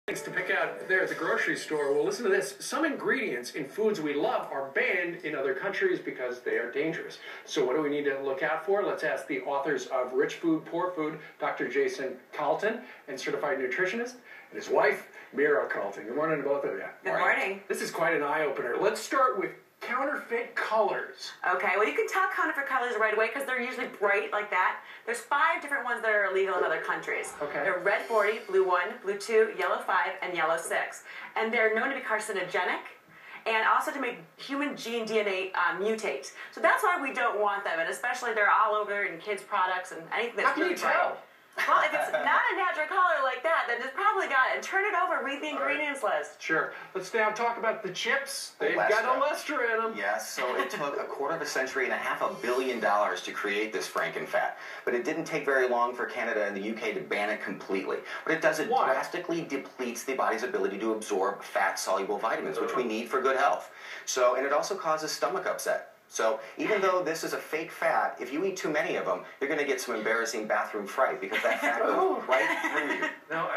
Things to pick out there at the grocery store. Well, listen to this. Some ingredients in foods we love are banned in other countries because they are dangerous. So what do we need to look out for? Let's ask the authors of Rich Food, Poor Food, Dr. Jason Carlton, and certified nutritionist, and his wife, Mira Carlton. Good morning to both of you. Good morning. This is quite an eye-opener. Let's start with counterfeit colors. Okay, well you can tell counterfeit colors right away because they're usually bright like that. There's 5 different ones that are illegal in other countries. Okay. They're red 40, blue 1, blue 2, yellow 5, and yellow 6. And they're known to be carcinogenic and also to make human gene DNA mutate. So that's why we don't want them, and especially they're all over in kids' products and anything that's really bright. How can you tell? Well, if it's not a natural color like that, then it's probably got it. Turn it over, read the ingredients list. Sure. Let's now talk about the chips. They've got olestra in them. Yes, so it took a quarter of a century and $500 million to create this frankenfat. But it didn't take very long for Canada and the UK to ban it completely. What it does, it drastically depletes the body's ability to absorb fat-soluble vitamins, which we need for good health. So, and it also causes stomach upset. So even though this is a fake fat, if you eat too many of them, you're going to get some embarrassing bathroom fright because that fat goes right through you. No,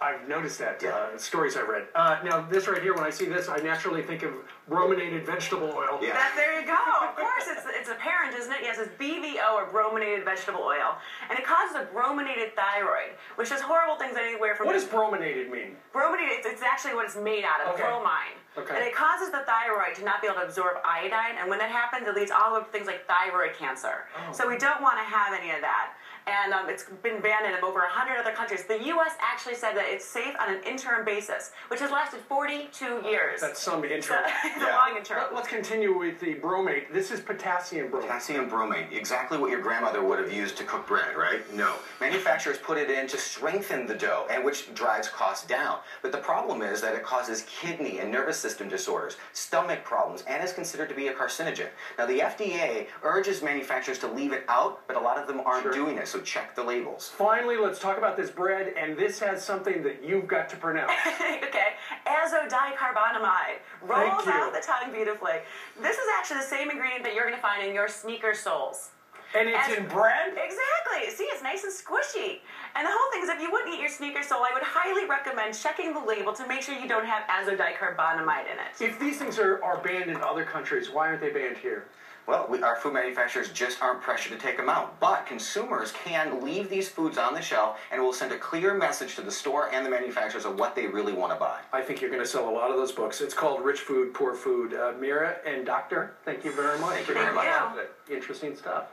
I've noticed that. Stories I've read. Now, this right here, when I see this, I naturally think of brominated vegetable oil. Yeah. There you go. Of course, it's apparent, isn't it? Yes, it's BV2a, or brominated vegetable oil. And it causes a brominated thyroid, which does horrible things anywhere from... What does brominated mean? Brominated, it's actually what it's made out of, bromine. Okay. And it causes the thyroid to not be able to absorb iodine, and when that happens, it leads all of things like thyroid cancer. Oh. So we don't want to have any of that. And it's been banned in over 100 other countries. The U.S. actually said that it's safe on an interim basis, which has lasted 42 years. That's some interim. It's a long interim. Let's continue with the bromate. This is potassium bromate. Potassium bromate, exactly what your grandmother would have used to cook bread, right? No. Manufacturers put it in to strengthen the dough, and which drives costs down. But the problem is that it causes kidney and nervous system disorders, stomach problems, and is considered to be a carcinogen. Now, the FDA urges manufacturers to leave it out, but a lot of them aren't doing it, so check the labels. Finally, let's talk about this bread, and this has something that you've got to pronounce. Okay, azodicarbonamide. Rolls out the tongue beautifully. This is actually the same ingredient that you're going to find in your sneaker soles. And it's in bread? Exactly. See, it's nice and squishy. And the whole thing is, if you wouldn't eat your sneaker sole, I would highly recommend checking the label to make sure you don't have azodicarbonamide in it. If these things are banned in other countries, why aren't they banned here? Well, our food manufacturers just aren't pressured to take them out. But consumers can leave these foods on the shelf, and it will send a clear message to the store and the manufacturers of what they really want to buy. I think you're going to sell a lot of those books. It's called Rich Food, Poor Food. Mira and Doctor, thank you very much. Thank you very much. Interesting stuff.